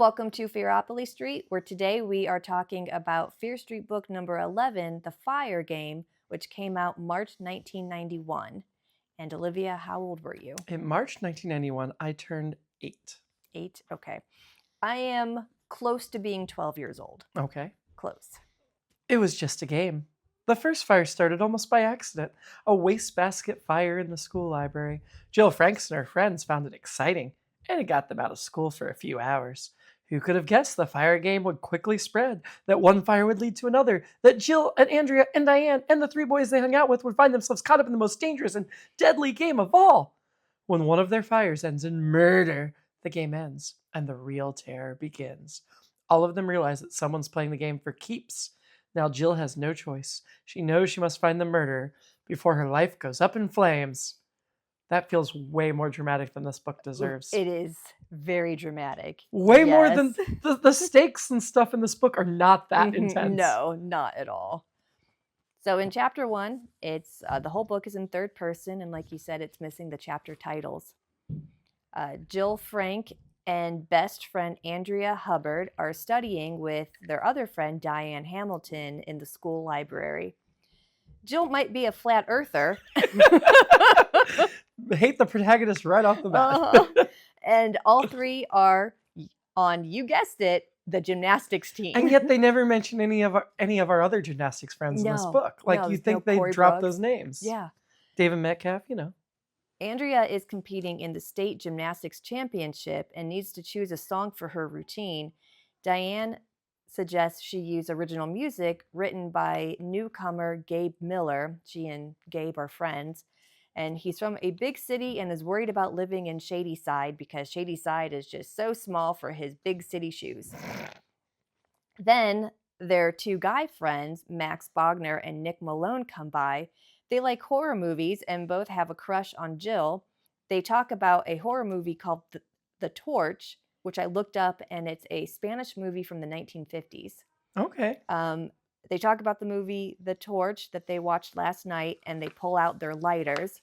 Welcome to Fearopoly Street, where today we are talking about Fear Street book number 11, The Fire Game, which came out March 1991. And Olivia, how old were you? In March 1991, I turned 8. 8? Okay. I am close to being 12 years old. Okay. Close. It was just a game. The first fire started almost by accident. A wastebasket fire in the school library. Jill Franks and her friends found it exciting, and it got them out of school for a few hours. Who could have guessed the fire game would quickly spread, that one fire would lead to another, that Jill and Andrea and Diane and the 3 boys they hung out with would find themselves caught up in the most dangerous and deadly game of all. When one of their fires ends in murder, the game ends, and the real terror begins. All of them realize that someone's playing the game for keeps. Now Jill has no choice. She knows she must find the murderer before her life goes up in flames. That feels way more dramatic than this book deserves. It is very dramatic. Way more than the stakes and stuff in this book are not that intense. No, not at all. So in chapter 1, it's the whole book is in third person, and like you said, it's missing the chapter titles. Jill Frank and best friend Andrea Hubbard are studying with their other friend Diane Hamilton in the school library. Jill might be a flat earther. Hate the protagonist right off the bat. And all 3 are on, you guessed it, the gymnastics team. And yet they never mention any of our other gymnastics friends in this book. Like, you'd think they'd drop those names. Yeah. David Metcalf, Andrea is competing in the state gymnastics championship and needs to choose a song for her routine. Diane suggests she use original music written by newcomer Gabe Miller. She and Gabe are friends. And he's from a big city and is worried about living in Shadyside because Shadyside is just so small for his big city shoes. Then their 2 guy friends, Max Bogner and Nick Malone, come by. They like horror movies and both have a crush on Jill. They talk about a horror movie called The Torch, which I looked up, and it's a Spanish movie from the 1950s. Okay. They talk about the movie The Torch that they watched last night, and they pull out their lighters.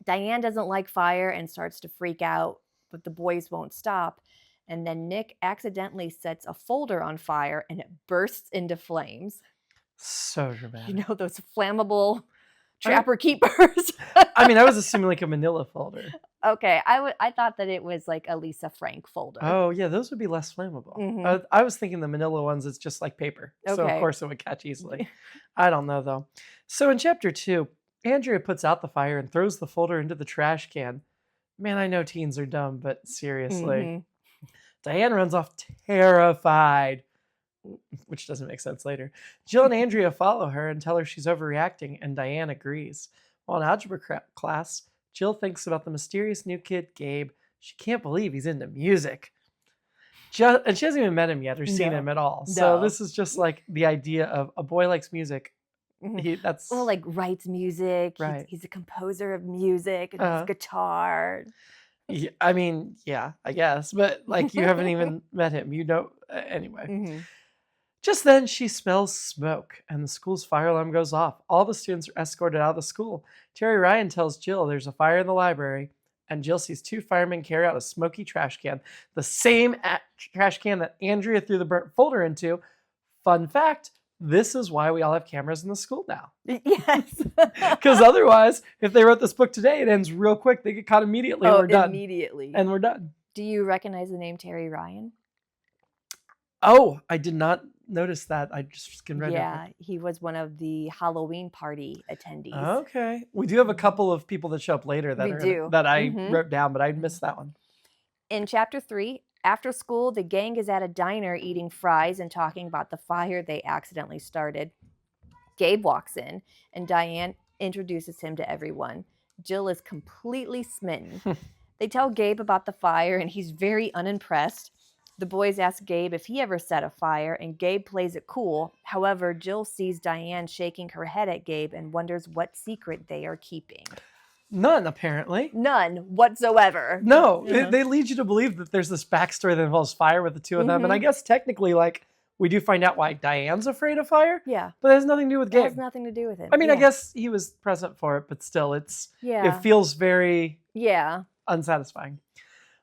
Diane doesn't like fire and starts to freak out, but the boys won't stop. And then Nick accidentally sets a folder on fire, and it bursts into flames. So dramatic. You know, those flammable trapper keepers. I was assuming like a manila folder. Okay, I thought that it was like a Lisa Frank folder. Oh, yeah, those would be less flammable. Mm-hmm. I was thinking the manila ones, it's just like paper. Okay. So, of course, it would catch easily. I don't know, though. So, in chapter 2, Andrea puts out the fire and throws the folder into the trash can. Man, I know teens are dumb, but seriously. Mm-hmm. Diane runs off terrified, which doesn't make sense later. Jill and Andrea follow her and tell her she's overreacting, and Diane agrees. While in algebra class, Jill thinks about the mysterious new kid, Gabe. She can't believe he's into music. And she hasn't even met him yet or seen him at all. So this is just like the idea of a boy likes music. Well, like writes music. Right. He's a composer of music and his guitar. Yeah, I guess. But like, you haven't even met him. Anyway. Mm-hmm. Just then, she smells smoke, and the school's fire alarm goes off. All the students are escorted out of the school. Terry Ryan tells Jill there's a fire in the library, and Jill sees 2 firemen carry out a smoky trash can, the same trash can that Andrea threw the burnt folder into. Fun fact, this is why we all have cameras in the school now. Yes. Because otherwise, if they wrote this book today, it ends real quick. They get caught immediately, and we're done. Immediately. And we're done. Do you recognize the name Terry Ryan? Oh, I did not notice that. I just skimmed right over. Yeah, he was one of the Halloween party attendees. Okay. We do have a couple of people that show up later that I wrote down, but I missed that one. In chapter 3, after school, the gang is at a diner eating fries and talking about the fire they accidentally started. Gabe walks in, and Diane introduces him to everyone. Jill is completely smitten. They tell Gabe about the fire, and he's very unimpressed. The boys ask Gabe if he ever set a fire, and Gabe plays it cool. However, Jill sees Diane shaking her head at Gabe and wonders what secret they are keeping. None, apparently. None whatsoever. No, they lead you to believe that there's this backstory that involves fire with the 2 of them. And I guess technically, like, we do find out why Diane's afraid of fire. Yeah. But it has nothing to do with Gabe. It has nothing to do with him. I mean, I guess he was present for it, but still, it feels very unsatisfying.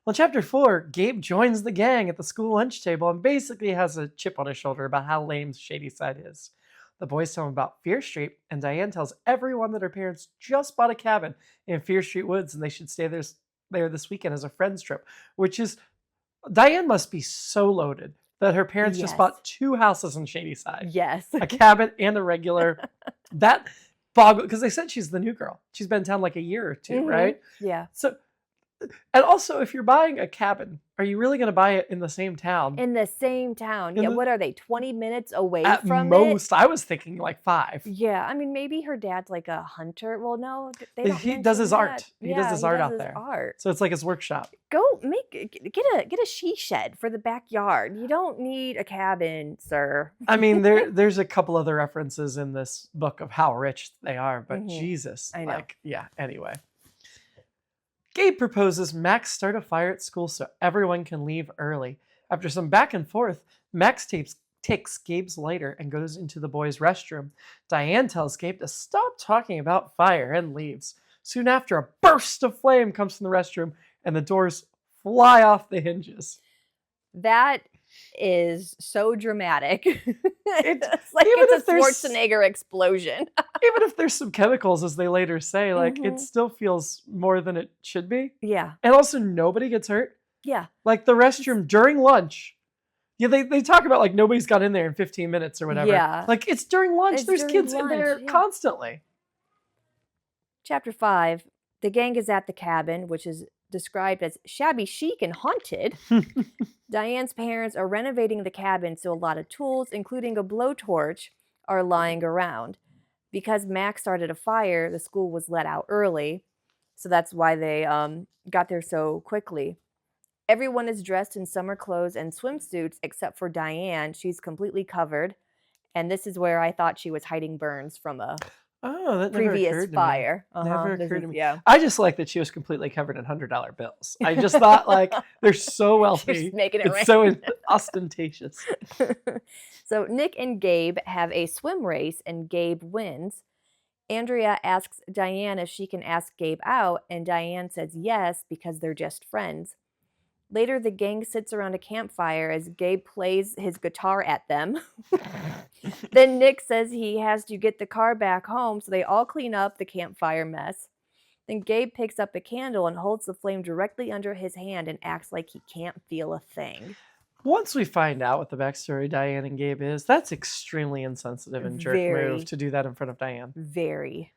Well, in chapter 4, Gabe joins the gang at the school lunch table and basically has a chip on his shoulder about how lame Shady Side is. The boys tell him about Fear Street, and Diane tells everyone that her parents just bought a cabin in Fear Street Woods and they should stay there this weekend as a friends trip, which is, Diane must be so loaded that her parents just Yes. bought 2 houses in Shady Side, Yes. a cabin and a regular. That boggle, because they said she's the new girl. She's been in town like a year or 2, Mhm. right? Yeah. So, and also, if you're buying a cabin, are you really going to buy it in the same town? In the same town. In Yeah, the- what are they, 20 minutes away At from it? most, I was thinking like 5. Yeah, I mean, maybe her dad's like a hunter. Well, no, they don't He does mention his that. art. He does Yeah, his he art does out his there. art. So it's like his workshop. Go get a she shed for the backyard. You don't need a cabin, sir. I mean, there's a couple other references in this book of how rich they are, but Mhm. Jesus. I know. Like, yeah, anyway. Gabe proposes Max start a fire at school so everyone can leave early. After some back and forth, Max takes Gabe's lighter and goes into the boys' restroom. Diane tells Gabe to stop talking about fire and leaves. Soon after, a burst of flame comes from the restroom and the doors fly off the hinges. That is so dramatic. It's like even it's if a there's- Schwarzenegger explosion. Even if there's some chemicals, as they later say, like, it Mhm. still feels more than it should be. Yeah. And also, nobody gets hurt. Yeah. Like, the restroom during lunch. Yeah, they talk about, like, nobody's got in there in 15 minutes or whatever. Yeah. Like, it's during lunch. It's There's during kids in lunch, there yeah. constantly. Chapter 5. The gang is at the cabin, which is described as shabby chic and haunted. Diane's parents are renovating the cabin, so a lot of tools, including a blowtorch, are lying around. Because Max started a fire, the school was let out early, so that's why they got there so quickly. Everyone is dressed in summer clothes and swimsuits except for Diane. She's completely covered, and this is where I thought she was hiding burns from a Oh, that never previous occurred to me. fire. Never This occurred is- to me. Yeah. I just like that she was completely covered in $100 bills. I just thought, like, they're so wealthy. Just making it rain. It's so ostentatious. So Nick and Gabe have a swim race, and Gabe wins. Andrea asks Diane if she can ask Gabe out, and Diane says yes because they're just friends. Later, the gang sits around a campfire as Gabe plays his guitar at them. Then Nick says he has to get the car back home, so they all clean up the campfire mess. Then Gabe picks up a candle and holds the flame directly under his hand and acts like he can't feel a thing. Once we find out what the backstory Diane and Gabe is, that's extremely insensitive and jerk Very. move to do that in front of Diane. Very.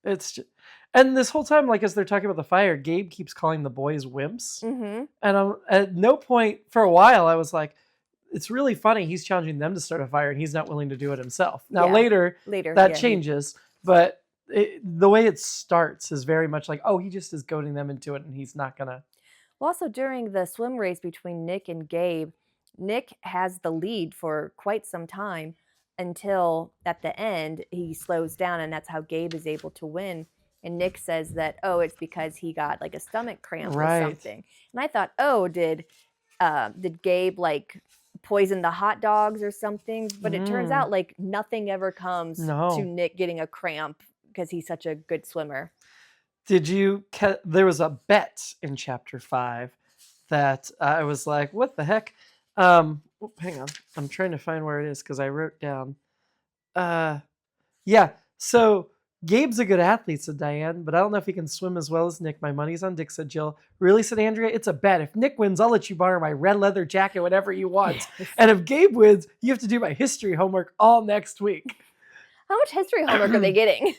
It's just, and this whole time, like, as they're talking about the fire, Gabe keeps calling the boys wimps. Mm-hmm. And at no point for a while I was like, it's really funny. He's challenging them to start a fire and he's not willing to do it himself. Now Yeah. later Later. that yeah, changes, but the way it starts is very much like, oh, he just is goading them into it and he's not gonna. Well, also during the swim race between Nick and Gabe, Nick has the lead for quite some time until at the end he slows down, and that's how Gabe is able to win. And Nick says that, oh, it's because he got like a stomach cramp Right. or something. And I thought, oh, did Gabe like poison the hot dogs or something? But it turns Mm. out like nothing ever comes No. to Nick getting a cramp because he's such a good swimmer. Did you? There was a bet in chapter 5 that I was like, what the heck? Hang on, I'm trying to find where it is because I wrote down. Yeah. So Gabe's a good athlete, said Diane, but I don't know if he can swim as well as Nick. My money's on Dick, said Jill. Really, said Andrea. It's a bet. If Nick wins, I'll let you borrow my red leather jacket whenever you want. And if Gabe wins, you have to do my history homework all next week. How much history homework are they getting?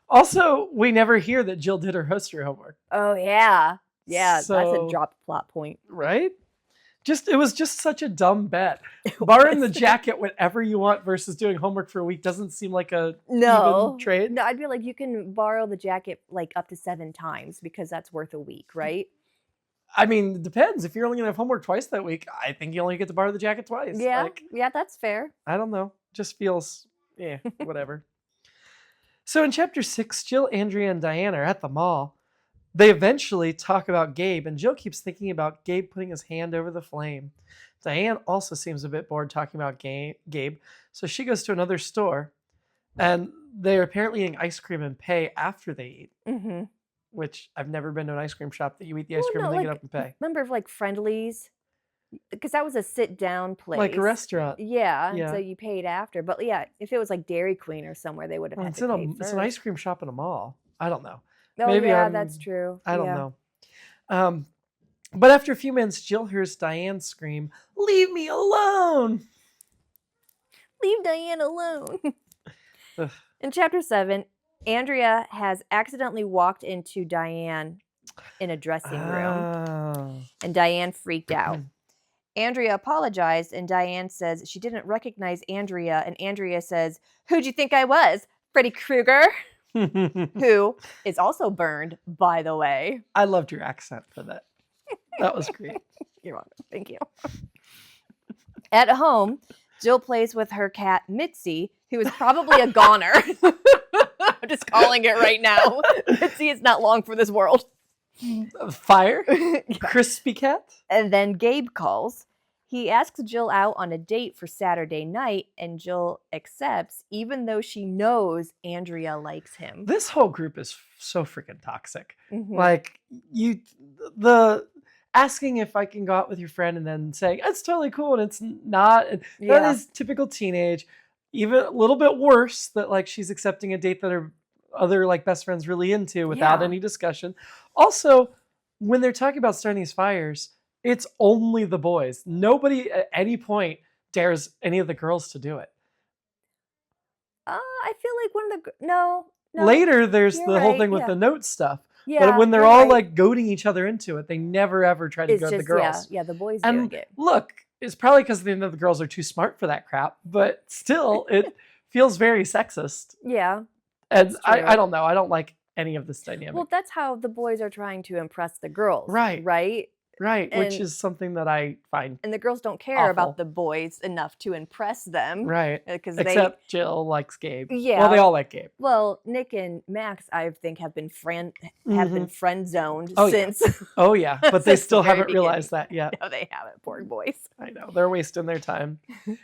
Also, we never hear that Jill did her history homework. Oh yeah. Yeah, that's So- a drop plot point. Right? It was just such a dumb bet. Borrowing the was. jacket whenever you want versus doing homework for a week doesn't seem like a No. even trade. No, I'd be like, you can borrow the jacket like up to 7 times because that's worth a week, right? I mean, it depends. If you're only gonna have homework twice that week, I think you only get to borrow the jacket twice. Yeah. Like, Yeah, that's fair. I don't know. Just feels, whatever. So in chapter 6, Jill, Andrea, and Diane are at the mall. They eventually talk about Gabe, and Jill keeps thinking about Gabe putting his hand over the flame. Diane also seems a bit bored talking about Gabe, so she goes to another store, and they're apparently eating ice cream and pay after they eat. Mm-hmm. which I've never been to an ice cream shop that you eat the ice Well, cream no, and then get like up and pay. remember like Friendlies? Because that was a sit-down Like a place. restaurant. Yeah, and so Yeah. you paid after. But yeah, if it was like Dairy Queen or somewhere, they would have Well, had to pay it's an ice first. cream shop in a mall. I don't know. Oh Maybe yeah, that's true. I don't Yeah. know. Um, but after a few minutes, Jill hears Diane scream, "Leave me alone!" Leave Diane alone. Ugh. In chapter 7, Andrea has accidentally walked into Diane in a dressing room, Oh. and Diane freaked out. Andrea apologized, and Diane says she didn't recognize Andrea, and Andrea says, "Who'd you think I was? Freddy Krueger?" Who is also burned, by the way. I loved your accent for that. That was great. You're welcome. Thank you. At home, Jill plays with her cat, Mitzi, who is probably a goner. I'm just calling it right now. Mitzi is not long for this world. Fire? Crispy cat? And then Gabe calls. He asks Jill out on a date for Saturday night, and Jill accepts, even though she knows Andrea likes him. This whole group is so freaking toxic. Mhm. Like, the asking if I can go out with your friend and then saying, it's totally cool, and it's not. That Yeah. is typical teenage. Even a little bit worse that, like, she's accepting a date that her other, like, best friend's really into without Yeah. any discussion. Also, when they're talking about starting these fires, it's only the boys. Nobody at any point dares any of the girls to do it. I feel like one of the no. Later, there's you're the whole right, thing with yeah. the note stuff. Yeah, But when they're you're all right. like goading each other into it, they never ever try to It's goad the just girls. yeah, the boys And doing it. look, it's probably because they know the girls are too smart for that crap, but still, it feels very sexist. Yeah. And That's true. I don't know. I don't like any of this dynamic. Well, that's how the boys are trying to impress the girls. Right. Right? Right, which and- is something that I find And the girls don't care awful. about the boys enough to impress them. right. Because Except Jill likes Gabe. Yeah. Well, they all like Gabe. well, Nick and Max, I think, have been friend zoned Oh, yeah. since. Oh yeah, but they Since the still very haven't realized that yet. No, they haven't. Poor boys. I know they're wasting their time.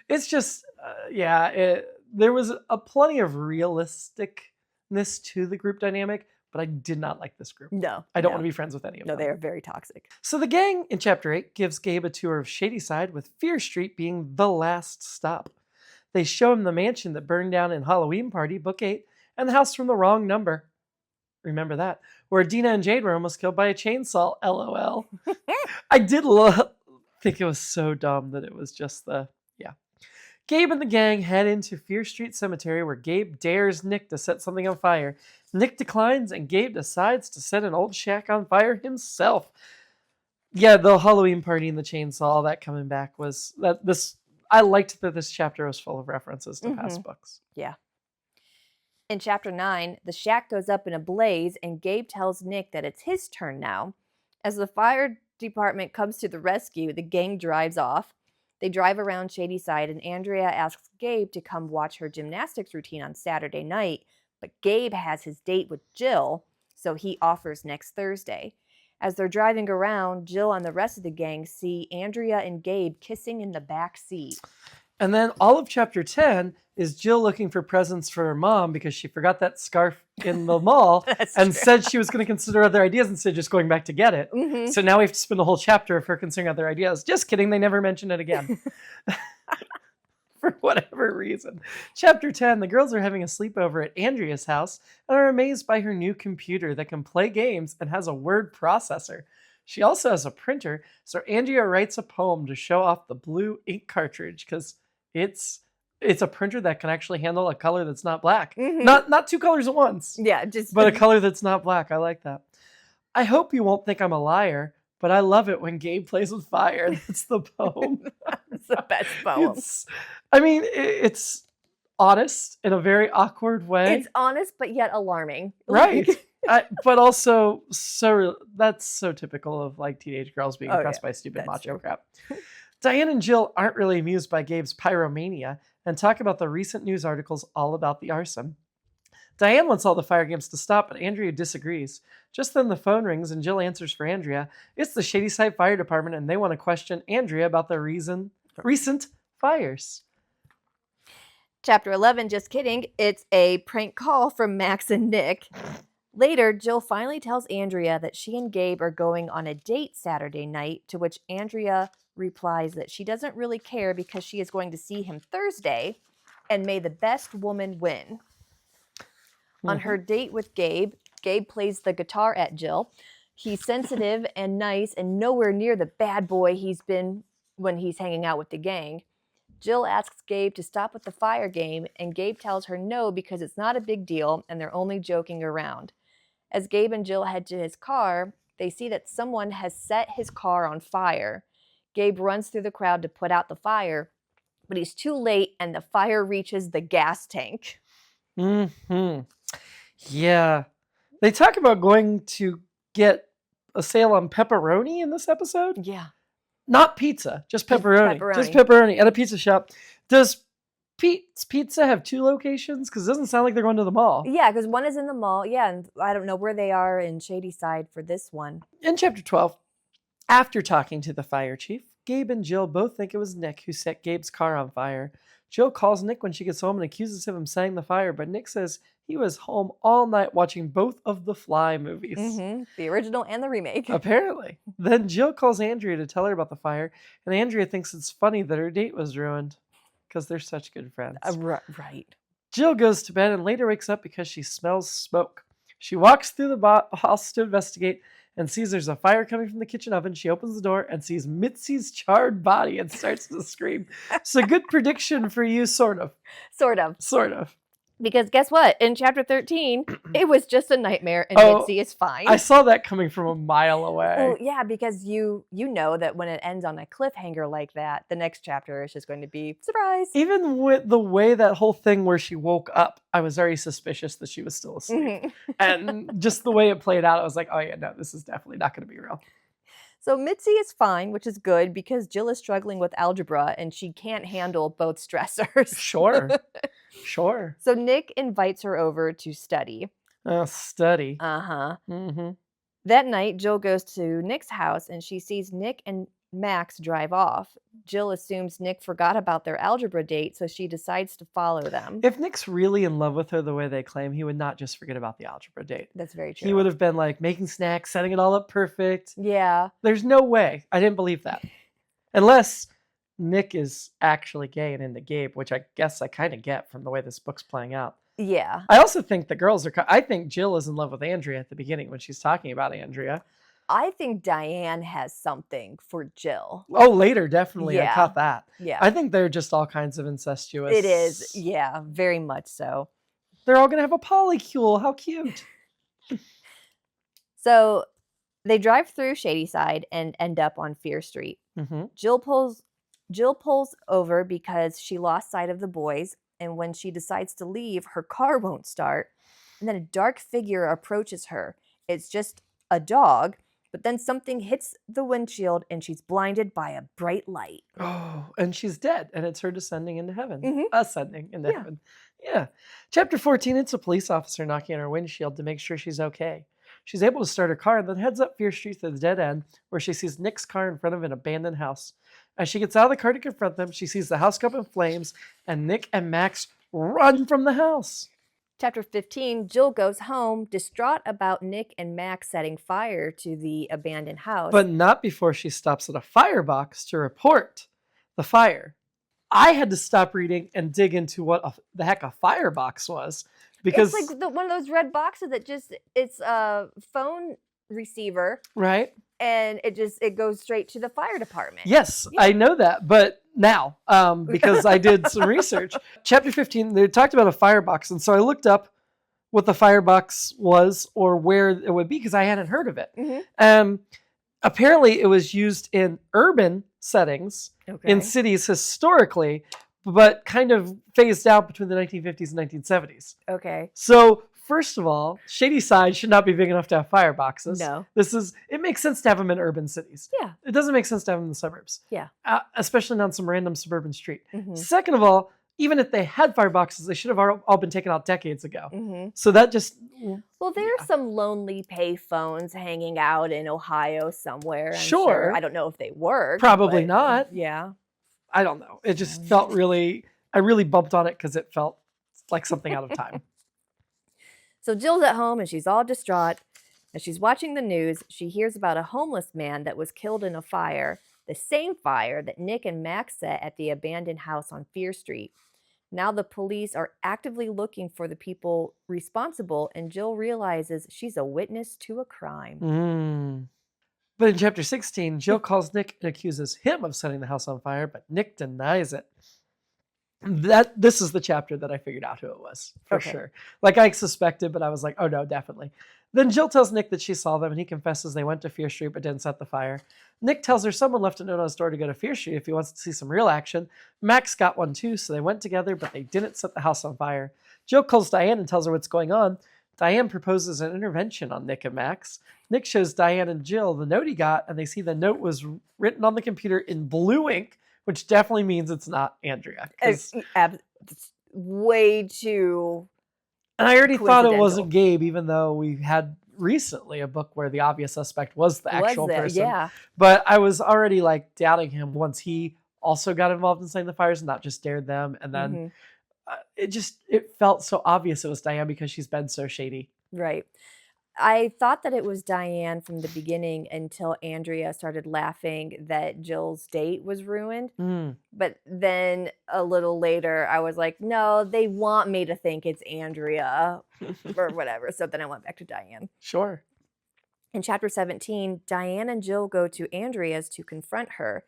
It's just, there was a plenty of realisticness to the group dynamic, but I did not like this group. No. I don't want to be friends with any of No, them. they are very toxic. So the gang in Chapter 8 gives Gabe a tour of Shadyside, with Fear Street being the last stop. They show him the mansion that burned down in Halloween Party, Book 8, and the house from the wrong number. Remember that. Where Dina and Jade were almost killed by a chainsaw, LOL. I did think it was so dumb that it was just Gabe and the gang head into Fear Street Cemetery, where Gabe dares Nick to set something on fire. Nick declines, and Gabe decides to set an old shack on fire himself. Yeah, the Halloween Party and the chainsaw, all that coming back was I liked that this chapter was full of references to past books. Yeah. In chapter 9, the shack goes up in a blaze, and Gabe tells Nick that it's his turn now. As the fire department comes to the rescue, the gang drives off. They drive around Shadyside, and Andrea asks Gabe to come watch her gymnastics routine on Saturday night, but Gabe has his date with Jill, so he offers next Thursday. As they're driving around, Jill and the rest of the gang see Andrea and Gabe kissing in the back seat. And then all of chapter 10 is Jill looking for presents for her mom because she forgot that scarf in the mall and said she was going to consider other ideas instead of just going back to get it. Mm-hmm. So now we have to spend a whole chapter of her considering other ideas. Just kidding, they never mention it again. For whatever reason. Chapter 10, the girls are having a sleepover at Andrea's house and are amazed by her new computer that can play games and has a word processor. She also has a printer, so Andrea writes a poem to show off the blue ink cartridge because it's a printer that can actually handle a color that's not black. Mm-hmm. Not two colors at once. Yeah, just But a color that's not black. I like that. I hope you won't think I'm a liar, but I love it when Gabe plays with fire. That's the poem. It's the best poem. It's honest in a very awkward way. It's honest, but yet alarming. Right. But also, that's so typical of like teenage girls being impressed by stupid macho crap. Diane and Jill aren't really amused by Gabe's pyromania and talk about the recent news articles all about the arson. Diane wants all the fire games to stop, but Andrea disagrees. Just then the phone rings and Jill answers for Andrea. It's the Shadyside Fire Department and they want to question Andrea about the recent fires. Chapter 11, just kidding. It's a prank call from Max and Nick. Later, Jill finally tells Andrea that she and Gabe are going on a date Saturday night, to which Andrea replies that she doesn't really care because she is going to see him Thursday, and may the best woman win. On her date with Gabe, Gabe plays the guitar at Jill. He's sensitive and nice and nowhere near the bad boy he's been when he's hanging out with the gang. Jill asks Gabe to stop with the fire game, and Gabe tells her no because it's not a big deal and they're only joking around. As Gabe and Jill head to his car, they see that someone has set his car on fire. Gabe runs through the crowd to put out the fire, but he's too late and the fire reaches the gas tank. Yeah. They talk about going to get a sale on pepperoni in this episode. Yeah. Not pizza, just pepperoni. Just pepperoni at a pizza shop. Does Pete's Pizza have 2 locations? Because it doesn't sound like they're going to the mall. Yeah, because one is in the mall. Yeah, and I don't know where they are in Shadyside for this one. In chapter 12, after talking to the fire chief, Gabe and Jill both think it was Nick who set Gabe's car on fire. Jill calls Nick when she gets home and accuses him of setting the fire, but Nick says he was home all night watching both of the Fly movies. The original and the remake. Apparently. Then Jill calls Andrea to tell her about the fire, and Andrea thinks it's funny that her date was ruined because they're such good friends. Right. Jill goes to bed and later wakes up because she smells smoke. She walks through the house to investigate and sees there's a fire coming from the kitchen oven. She opens the door and sees Mitzi's charred body and starts to scream. So good prediction for you, sort of. Sort of. Sort of. Because guess what? In chapter 13, it was just a nightmare and Mitzi is fine. I saw that coming from a mile away. Well, yeah, because you know that when it ends on a cliffhanger like that, the next chapter is just going to be surprise. Even with the way that whole thing where she woke up, I was very suspicious that she was still asleep. And just the way it played out, I was like, oh yeah, no, this is definitely not going to be real. So Mitzi is fine, which is good because Jill is struggling with algebra and she can't handle both stressors. Sure. So Nick invites her over to study. Study. That night, Jill goes to Nick's house and she sees Nick and Max drive off. Jill assumes Nick forgot about their algebra date, so she decides to follow them. If Nick's really in love with her the way they claim, he would not just forget about the algebra date. That's very true. He would have been like making snacks, setting it all up perfect. Yeah. There's no way. I didn't believe that. Unless Nick is actually gay and into Gabe, which I guess I kind of get from the way this book's playing out. Yeah. I also think the girls are... I think Jill is in love with Andrea at the beginning when she's talking about Andrea. I think Diane has something for Jill. Oh, later, definitely. Yeah. I caught that. Yeah. I think they're just all kinds of incestuous. It is. Yeah, very much so. They're all going to have a polycule. How cute. So they drive through Shadyside and end up on Fear Street. Jill pulls over because she lost sight of the boys, and when she decides to leave, her car won't start. And then a dark figure approaches her. It's just a dog, but then something hits the windshield and she's blinded by a bright light. Oh, and she's dead, and it's her descending into heaven. Ascending into heaven. Yeah. Chapter 14, it's a police officer knocking on her windshield to make sure she's okay. She's able to start her car and then heads up Fear Street to the dead end, where she sees Nick's car in front of an abandoned house. As she gets out of the car to confront them, she sees the house go up in flames, and Nick and Max run from the house. Chapter 15, Jill goes home, distraught about Nick and Max setting fire to the abandoned house. But not before she stops at a firebox to report the fire. I had to stop reading and dig into what the heck a firebox was. Because it's like one of those red boxes that it's a phone receiver. Right. And it goes straight to the fire department. Yes, yeah. I know that. But now, because I did some research, chapter 15, they talked about a firebox. And so I looked up what the firebox was or where it would be because I hadn't heard of it. Apparently, it was used in urban settings in cities historically, but kind of phased out between the 1950s and 1970s. Okay. So, first of all, Shadyside should not be big enough to have fireboxes. No. It makes sense to have them in urban cities. Yeah. It doesn't make sense to have them in the suburbs. Yeah. Especially on some random suburban street. Second of all, even if they had fireboxes, they should have all been taken out decades ago. So that just... Well, there's some lonely pay phones hanging out in Ohio somewhere. I'm sure. I don't know if they work. Probably not. Yeah. I don't know. It just felt really... I really bumped on it because it felt like something out of time. So Jill's at home and she's all distraught. As she's watching the news, she hears about a homeless man that was killed in a fire, the same fire that Nick and Max set at the abandoned house on Fear Street. Now the police are actively looking for the people responsible, and Jill realizes she's a witness to a crime. Mm. But in chapter 16, Jill calls Nick and accuses him of setting the house on fire, but Nick denies it. This is the chapter that I figured out who it was, for sure. Like, I suspected, but I was like, oh no, definitely. Then Jill tells Nick that she saw them, and he confesses they went to Fear Street but didn't set the fire. Nick tells her someone left a note on his door to go to Fear Street if he wants to see some real action. Max got one too, so they went together, but they didn't set the house on fire. Jill calls Diane and tells her what's going on. Diane proposes an intervention on Nick and Max. Nick shows Diane and Jill the note he got, and they see the note was written on the computer in blue ink, which definitely means it's not Andrea. It's way too. And I already thought it wasn't Gabe, even though we had recently a book where the obvious suspect was the actual person. Yeah. But I was already like doubting him once he also got involved in setting the fires and not just dared them. And then it felt so obvious it was Diane because she's been so shady. Right. I thought that it was Diane from the beginning until Andrea started laughing that Jill's date was ruined. But then a little later, I was like, no, they want me to think it's Andrea or whatever. So then I went back to Diane. Sure. In chapter 17, Diane and Jill go to Andrea's to confront her.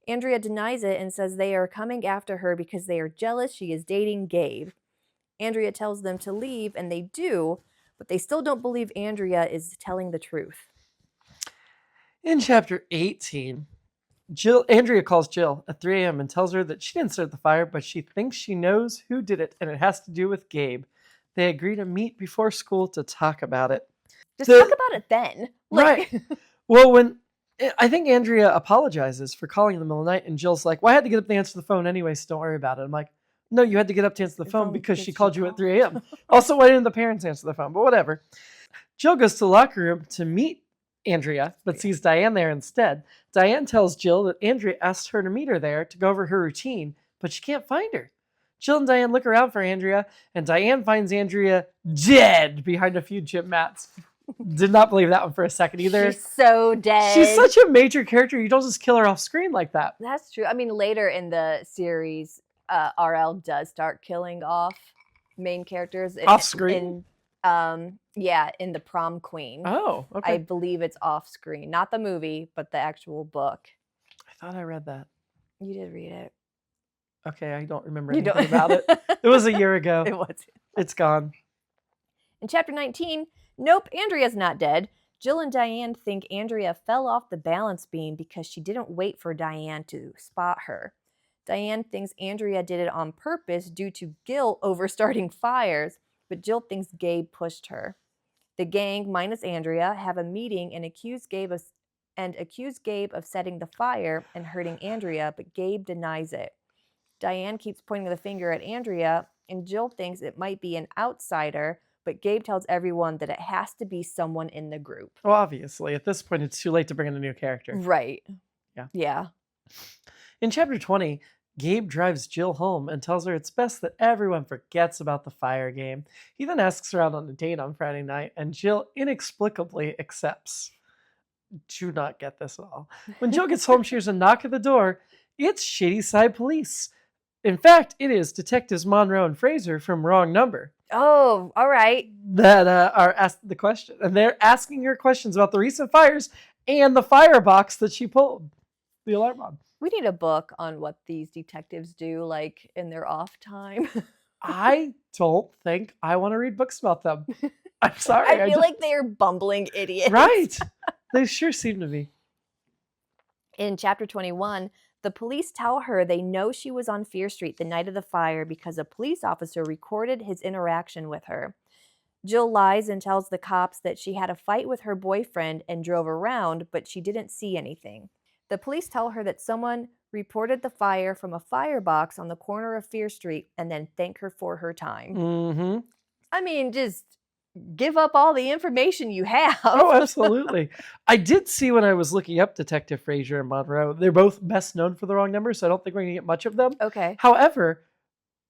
Andrea denies it and says they are coming after her because they are jealous she is dating Gabe. Andrea tells them to leave, and they do, but they still don't believe Andrea is telling the truth. In chapter 18, Andrea calls Jill at 3 a.m. and tells her that she didn't start the fire, but she thinks she knows who did it, and it has to do with Gabe. They agree to meet before school to talk about it. Just talk about it then. Right. Well, I think Andrea apologizes for calling in the middle of the night, and Jill's like, well, I had to get up to answer the phone anyway, so don't worry about it. I'm like, no, you had to get up to answer the phone because she called you at 3 a.m. Also, why didn't the parents answer the phone? But whatever. Jill goes to the locker room to meet Andrea, but sees Diane there instead. Diane tells Jill that Andrea asked her to meet her there to go over her routine, but she can't find her. Jill and Diane look around for Andrea, and Diane finds Andrea dead behind a few gym mats. Did not believe that one for a second either. She's so dead. She's such a major character. You don't just kill her off screen like that. That's true. I mean, later in the series, RL does start killing off main characters. Off screen? In the Prom Queen. Oh, okay. I believe it's off screen. Not the movie, but the actual book. I thought I read that. You did read it. Okay, I don't remember anything about it. It was a year ago. It was. It's gone. In chapter 19, nope, Andrea's not dead. Jill and Diane think Andrea fell off the balance beam because she didn't wait for Diane to spot her. Diane thinks Andrea did it on purpose due to guilt over starting fires, but Jill thinks Gabe pushed her. The gang, minus Andrea, have a meeting and accuse Gabe of setting the fire and hurting Andrea, but Gabe denies it. Diane keeps pointing the finger at Andrea, and Jill thinks it might be an outsider, but Gabe tells everyone that it has to be someone in the group. Well, obviously, at this point, it's too late to bring in a new character. Right. Yeah. In chapter 20, Gabe drives Jill home and tells her it's best that everyone forgets about the fire game. He then asks her out on a date on Friday night, and Jill inexplicably accepts. Do not get this at all. When Jill gets home, she hears a knock at the door. It's Shady Side Police. In fact, it is Detectives Monroe and Fraser from Wrong Number. Oh, all right. That are asked the question. And they're asking her questions about the recent fires and the firebox that she pulled the alarm on. We need a book on what these detectives do, like, in their off time. I don't think I want to read books about them. I'm sorry. I feel like they are bumbling idiots. Right. They sure seem to be. In chapter 21, the police tell her they know she was on Fear Street the night of the fire because a police officer recorded his interaction with her. Jill lies and tells the cops that she had a fight with her boyfriend and drove around, but she didn't see anything. The police tell her that someone reported the fire from a firebox on the corner of Fear Street and then thank her for her time. Mm-hmm. I mean, just give up all the information you have. Oh, absolutely. I did see when I was looking up Detective Fraser and Monroe, they're both best known for The Wrong Number, so I don't think we're going to get much of them. Okay. However,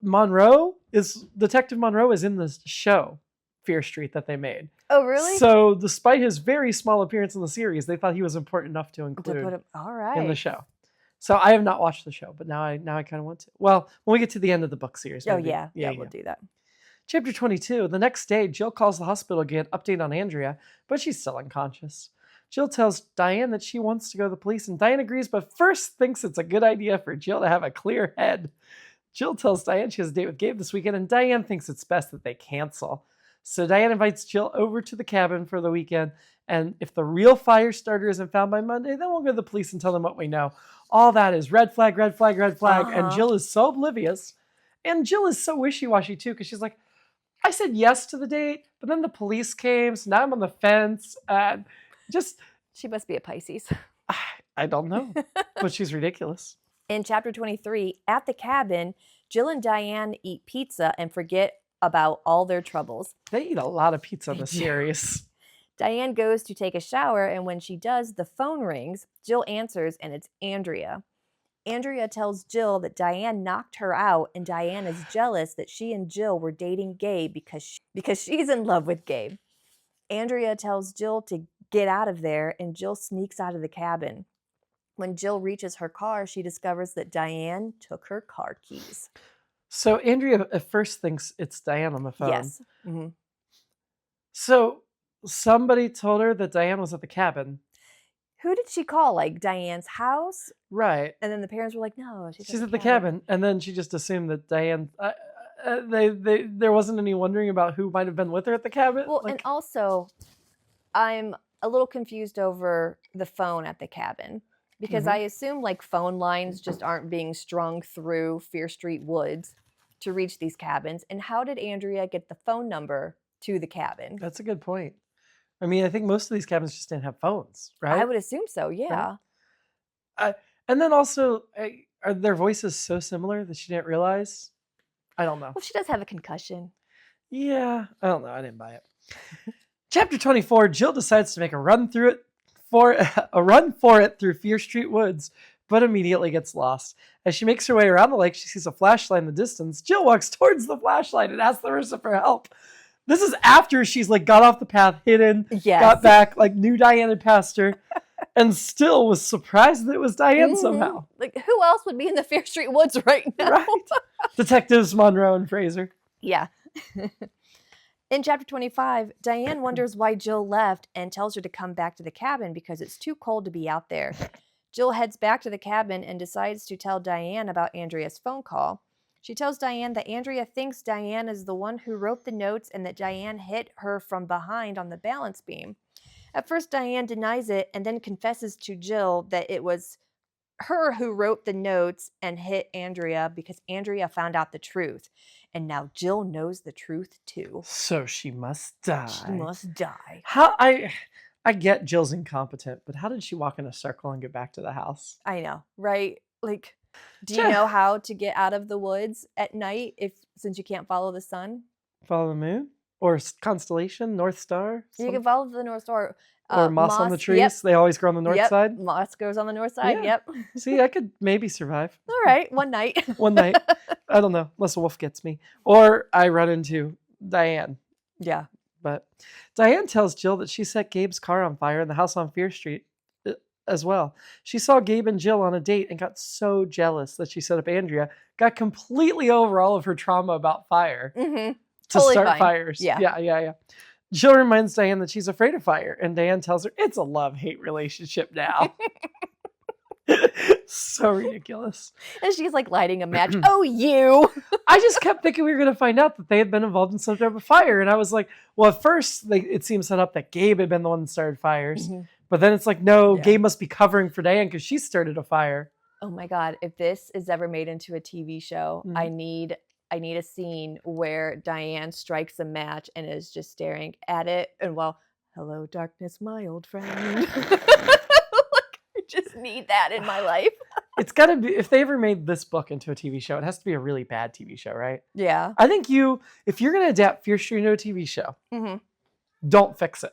Detective Monroe is in this show. Fear Street that they made. Oh, really? So despite his very small appearance in the series, they thought he was important enough to To include put him, all in the right. show. So I have not watched the show, but now I kind of want to. Well, when we get to the end of the book series, Oh, maybe. yeah, we'll do that. Chapter 22. The next day, Jill calls the hospital to get an update on Andrea, but she's still unconscious. Jill tells Diane that she wants to go to the police, and Diane agrees, but first thinks it's a good idea for Jill to have a clear head. Jill tells Diane she has a date with Gabe this weekend, and Diane thinks it's best that they cancel. So Diane invites Jill over to the cabin for the weekend, and if the real fire starter isn't found by Monday, then we'll go to the police and tell them what we know. All that is red flag, red flag, red flag, and Jill is so oblivious. And Jill is so wishy-washy too, because she's like, I said yes to the date, but then the police came, so now I'm on the fence, and just... She must be a Pisces. I don't know, but she's ridiculous. In chapter 23, at the cabin, Jill and Diane eat pizza and forget about all their troubles. They eat a lot of pizza in the series. Diane goes to take a shower, and when she does, the phone rings. Jill answers, and it's Andrea. Andrea tells Jill that Diane knocked her out, and Diane is jealous that she and Jill were dating Gabe because she's in love with Gabe. Andrea tells Jill to get out of there, and Jill sneaks out of the cabin. When Jill reaches her car, she discovers that Diane took her car keys. So Andrea at first thinks it's Diane on the phone. Yes. Mm-hmm. So somebody told her that Diane was at the cabin. Who did she call? Like Diane's house? Right. And then the parents were like, no, she's at the cabin. And then she just assumed that Diane, there wasn't any wondering about who might have been with her at the cabin. Well, and also, I'm a little confused over the phone at the cabin. Because I assume like phone lines just aren't being strung through Fear Street woods to reach these cabins. And how did Andrea get the phone number to the cabin? That's a good point. I mean, I think most of these cabins just didn't have phones, right? I would assume so, yeah. Right. And then also, are their voices so similar that she didn't realize? I don't know. Well, she does have a concussion. Yeah, I don't know. I didn't buy it. Chapter 24, Jill decides to make a run for it through Fear Street woods, but immediately gets lost. As she makes her way around the lake, she sees a flashlight in the distance. Jill walks towards the flashlight and asks the person for help. This is after she's like got off the path, hidden, got back, like knew Diane had passed her, and still was surprised that it was Diane somehow. Like, who else would be in the Fear Street woods right now? Right. Detectives Monroe and Fraser. Yeah. In chapter 25, Diane wonders why Jill left and tells her to come back to the cabin because it's too cold to be out there. Jill heads back to the cabin and decides to tell Diane about Andrea's phone call. She tells Diane that Andrea thinks Diane is the one who wrote the notes and that Diane hit her from behind on the balance beam. At first, Diane denies it and then confesses to Jill that it was her who wrote the notes and hit Andrea because Andrea found out the truth. And now Jill knows the truth too. So she must die. She must die. How I get Jill's incompetent, but how did she walk in a circle and get back to the house? I know, right? Like, do you know how to get out of the woods at night since you can't follow the sun? Follow the moon? Or constellation? North Star? You can follow the North Star. Or moss on the trees. Yep. They always grow on the north side. Moss grows on the north side. Yeah. Yep. See, I could maybe survive. All right. One night. One night. I don't know. Unless a wolf gets me. Or I run into Diane. Yeah. But Diane tells Jill that she set Gabe's car on fire in the house on Fear Street as well. She saw Gabe and Jill on a date and got so jealous that she set up Andrea, got completely over all of her trauma about fire to totally start fine. fires. Yeah. Jill reminds Diane that she's afraid of fire, and Diane tells her it's a love-hate relationship now. So ridiculous. And she's like lighting a match. Oh, you. I just kept thinking we were going to find out that they had been involved in some type of fire. And I was like, well, at first it seems set up that Gabe had been the one that started fires. But then it's like, no, Gabe must be covering for Diane because she started a fire. Oh my God. If this is ever made into a TV show, I need a scene where Diane strikes a match and is just staring at it. And hello, darkness, my old friend. I just need that in my life. It's got to be, if they ever made this book into a TV show, it has to be a really bad TV show, right? Yeah. I think if you're going to adapt Fear Street into a TV show, don't fix it.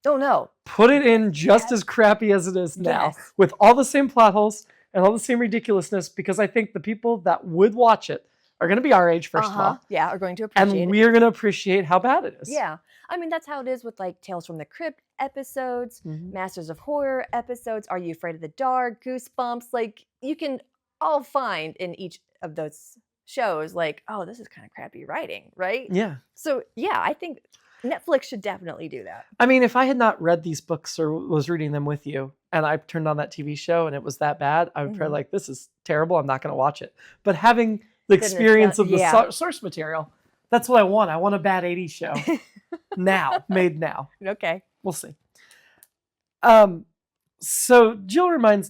Oh, no. Put it in just as crappy as it is now, with all the same plot holes and all the same ridiculousness, because I think the people that would watch it are going to be our age, first of all. Yeah, are going to appreciate And it. we're going to appreciate how bad it is. Yeah. I mean, that's how it is with like Tales from the Crypt episodes, Mhm. Masters of Horror episodes, Are You Afraid of the Dark, Goosebumps. Like, you can all find in each of those shows, like, oh, this is kind of crappy writing, right? Yeah. So, yeah, I think Netflix should definitely do that. I mean, if I had not read these books or was reading them with you and I turned on that TV show and it was that bad, I would probably like, this is terrible. I'm not going to watch it. But having the experience of the source material, that's what I want. I want a bad 80s show made now. Okay. We'll see. So Jill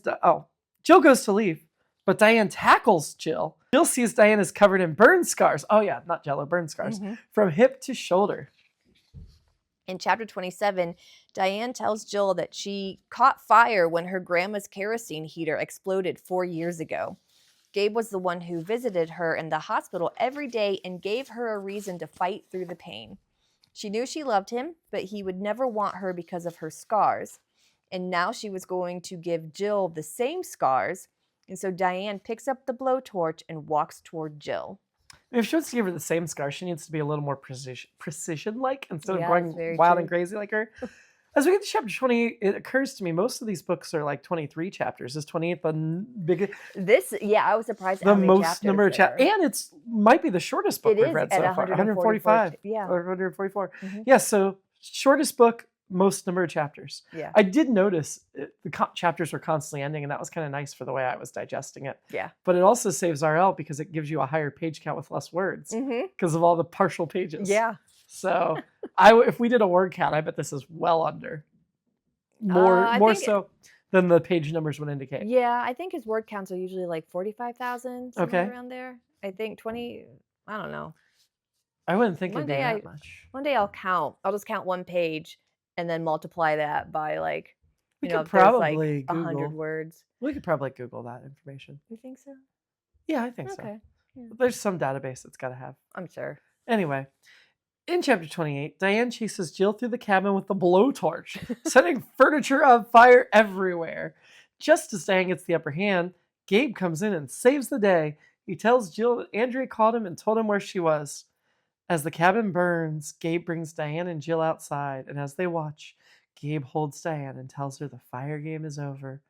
Jill goes to leave, but Diane tackles Jill. Jill sees Diane is covered in burn scars. Oh yeah, not Jello, burn scars from hip to shoulder. In chapter 27, Diane tells Jill that she caught fire when her grandma's kerosene heater exploded 4 years ago. Gabe was the one who visited her in the hospital every day and gave her a reason to fight through the pain. She knew she loved him, but he would never want her because of her scars. And now she was going to give Jill the same scars. And so Diane picks up the blowtorch and walks toward Jill. If she wants to give her the same scar, she needs to be a little more precision-like instead of going wild and crazy like her. As we get to chapter 28, it occurs to me most of these books are like 23 chapters. Is 28 the biggest? I was surprised the most number of chapters. And it's might be the shortest book we've read so far. 145. Yeah. Or 144. Yeah, so shortest book, most number of chapters. Yeah. I did notice the chapters were constantly ending, and that was kind of nice for the way I was digesting it. Yeah. But it also saves RL because it gives you a higher page count with less words because of all the partial pages. Yeah. So if we did a word count, I bet this is well under. More so than the page numbers would indicate. Yeah, I think his word counts are usually like 45,000, somewhere around there. I think 20, I don't know. I wouldn't think it'd be that much. One day I'll count. I'll just count one page and then multiply that by like, we could probably like 100 words. We could probably Google that information. You think so? Yeah, I think so. Okay. Yeah. There's some database that's got to have. I'm sure. Anyway, in chapter 28, Diane chases Jill through the cabin with the blowtorch, setting furniture on fire everywhere. Just as Diane gets the upper hand, Gabe comes in and saves the day. He tells Jill that Andrea called him and told him where she was. As the cabin burns, Gabe brings Diane and Jill outside, and as they watch, Gabe holds Diane and tells her the fire game is over.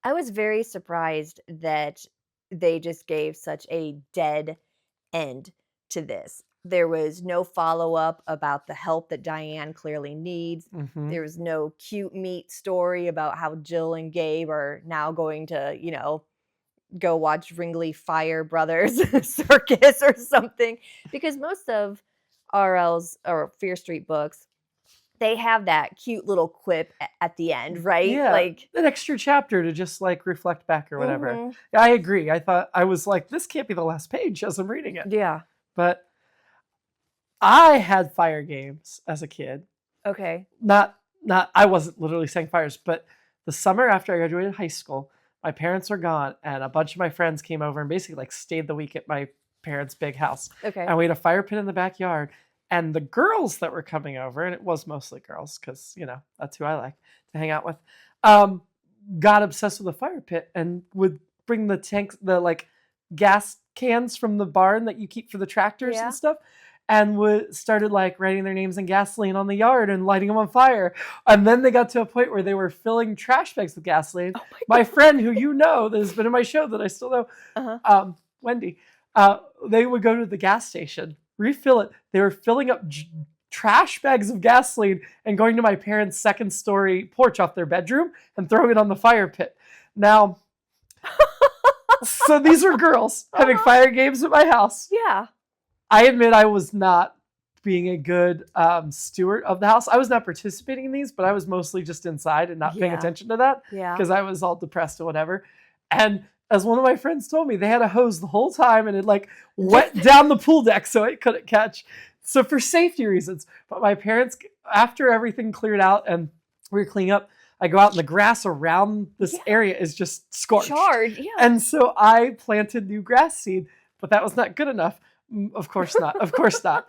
I was very surprised that they just gave such a dead end to this. There was no follow-up about the help that Diane clearly needs. There was no cute meet story about how Jill and Gabe are now going to, go watch Ringley Fire Brothers circus or something. Because most of RL's or Fear Street books, they have that cute little quip at the end, right? Yeah, like an extra chapter to just like reflect back or whatever. I agree. I was like, this can't be the last page as I'm reading it. Yeah. But I had fire games as a kid. Okay. Not I wasn't literally setting fires, but the summer after I graduated high school, my parents were gone and a bunch of my friends came over and basically like stayed the week at my parents' big house. Okay. And we had a fire pit in the backyard. And the girls that were coming over, and it was mostly girls because, that's who I like to hang out with, got obsessed with the fire pit and would bring the like gas cans from the barn that you keep for the tractors and stuff, and started like writing their names in gasoline on the yard and lighting them on fire. And then they got to a point where they were filling trash bags with gasoline. Oh my friend who that has been in my show that I still know, Wendy, they would go to the gas station, refill it. They were filling up trash bags of gasoline and going to my parents' second story porch off their bedroom and throwing it on the fire pit. Now, so these were girls having fire games at my house. Yeah. I admit I was not being a good steward of the house. I was not participating in these, but I was mostly just inside and not paying attention to that because I was all depressed or whatever. And as one of my friends told me, they had a hose the whole time and it like went down the pool deck so it couldn't catch. So for safety reasons. But my parents, after everything cleared out and we were cleaning up, I go out and the grass around this area is just scorched. Charred, yeah. And so I planted new grass seed, but that was not good enough. Of course not. Of course not.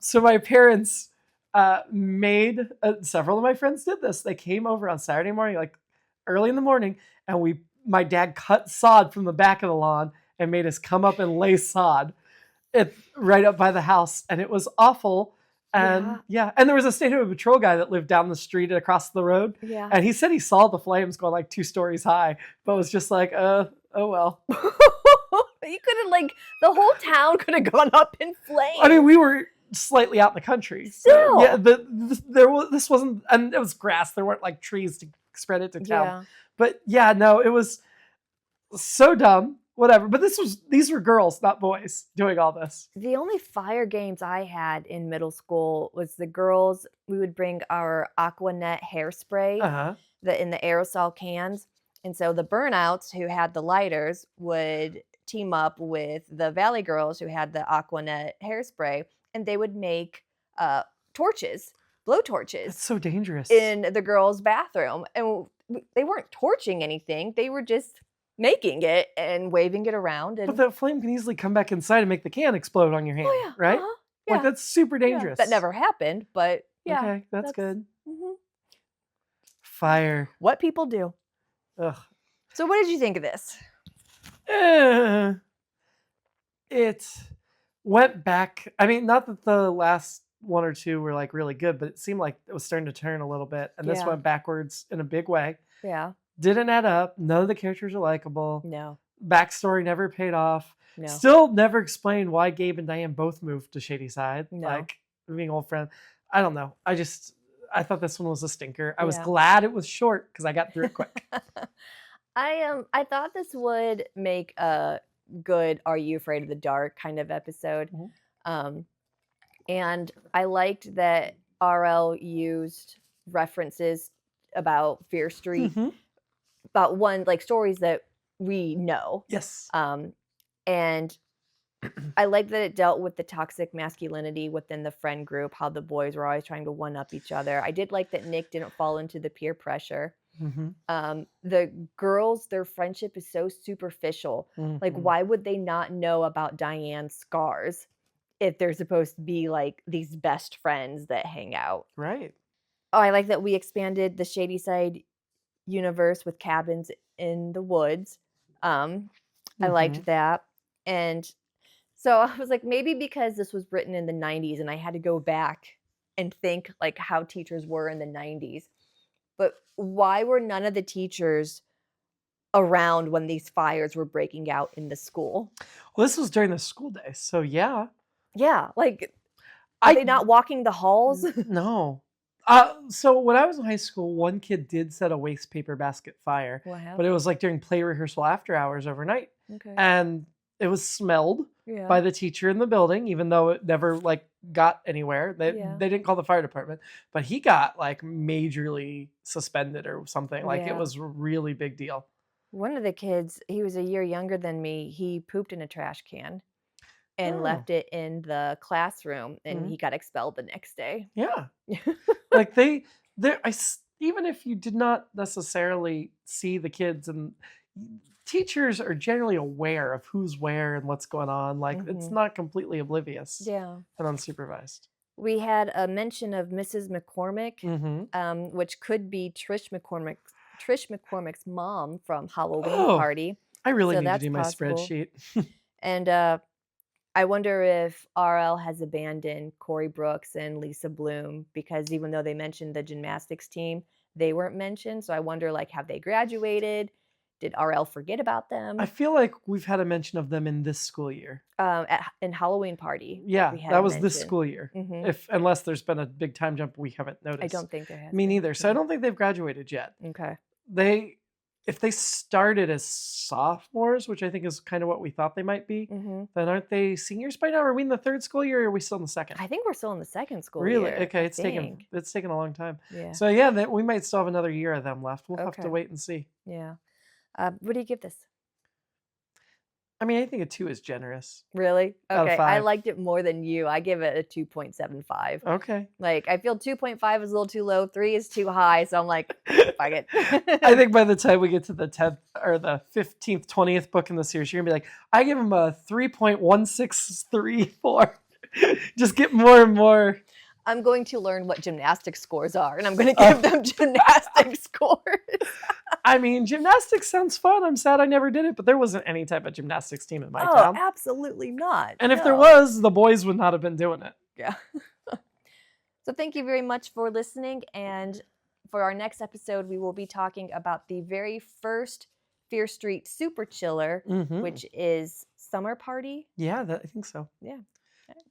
So my parents made, several of my friends did this. They came over on Saturday morning, like early in the morning, and my dad cut sod from the back of the lawn and made us come up and lay sod right up by the house, and it was awful. And and there was a state highway patrol guy that lived down the street and across the road, Yeah. and he said he saw the flames going like 2 stories high, but was just like, oh well. You could have, like, the whole town could have gone up in flames. I mean, we were slightly out in the country. Still. So, yeah, this wasn't, and it was grass. There weren't like trees to spread it to town. Yeah. But yeah, no, it was so dumb. Whatever. But these were girls, not boys, doing all this. The only fire games I had in middle school was the girls. We would bring our Aquanet hairspray in the aerosol cans. And so the burnouts who had the lighters would team up with the Valley girls who had the Aquanet hairspray, and they would make torches, blow torches. That's so dangerous. In the girls' bathroom. And they weren't torching anything. They were just making it and waving it around. And but that flame can easily come back inside and make the can explode on your hand, right? Yeah. Like, that's super dangerous. That never happened, but yeah. Okay, that's good. Fire. What people do. Ugh. So what did you think of this? It went back. I mean, not that the last one or two were like really good, but it seemed like it was starting to turn a little bit. And this went backwards in a big way. Yeah. Didn't add up. None of the characters are likable. No. Backstory never paid off. No. Still never explained why Gabe and Diane both moved to Shady Side. No. Like, being old friends. I don't know. I thought this one was a stinker. I was Yeah. glad it was short because I got through it quick. I thought this would make a good Are You Afraid of the Dark kind of episode. And I liked that RL used references about Fear Street, about like stories that we know. Yes. And I like that it dealt with the toxic masculinity within the friend group, how the boys were always trying to one-up each other. I did like that Nick didn't fall into the peer pressure. The girls, their friendship is so superficial. Like, why would they not know about Diane's scars if they're supposed to be like these best friends that hang out? Right. Oh, I like that we expanded the Shady Side universe with cabins in the woods. I liked that. And so I was like, maybe because this was written in the 90s and I had to go back and think like how teachers were in the 90s. But why were none of the teachers around when these fires were breaking out in the school? Well, this was during the school day, so yeah. Yeah, like, are they not walking the halls? No. So when I was in high school, one kid did set a waste paper basket fire. What happened? But it was like during play rehearsal after hours overnight. Okay. And it was smelled by the teacher in the building, even though it never like got anywhere. They didn't call the fire department, but he got like majorly suspended or something. Like it was a really big deal. One of the kids, he was a year younger than me. He pooped in a trash can and left it in the classroom, and he got expelled the next day. Yeah. Like even if you did not necessarily see the kids, and teachers are generally aware of who's where and what's going on. Like it's not completely oblivious. Yeah. And unsupervised. We had a mention of Mrs. McCormick, which could be Trish McCormick's mom from Halloween Party. I really need to do my spreadsheet. And I wonder if RL has abandoned Corey Brooks and Lisa Bloom, because even though they mentioned the gymnastics team, they weren't mentioned. So I wonder, like, have they graduated? Did RL forget about them? I feel like we've had a mention of them in this school year. In Halloween Party. Yeah, that was this school year. Unless there's been a big time jump we haven't noticed. I don't think there has. Me neither. So I don't think they've graduated yet. Okay. If they started as sophomores, which I think is kind of what we thought they might be, then aren't they seniors by now? Are we in the third school year, or are we still in the second? I think we're still in the second school year. Really? Okay, it's taken a long time. Yeah. So yeah, we might still have another year of them left. We'll have to wait and see. Yeah. What do you give this? I mean, I think a 2 is generous. Really? Out of Okay. 5. I liked it more than you. I give it a 2.75. Okay. Like, I feel 2.5 is a little too low. 3 is too high. So I'm like, fuck it. I think by the time we get to the 10th or the 15th, 20th book in the series, you're going to be like, I give him a 3.1634. Just get more and more. I'm going to learn what gymnastics scores are, and I'm going to give them gymnastics scores. I mean, gymnastics sounds fun. I'm sad I never did it, but there wasn't any type of gymnastics team in my Oh, town. absolutely not. And if there No. was, the boys would not have been doing it. Yeah. So thank you very much for listening. And for our next episode, we will be talking about the very first Fear Street Super Chiller, Mhm. which is Summer Party. Yeah, I think so. Yeah.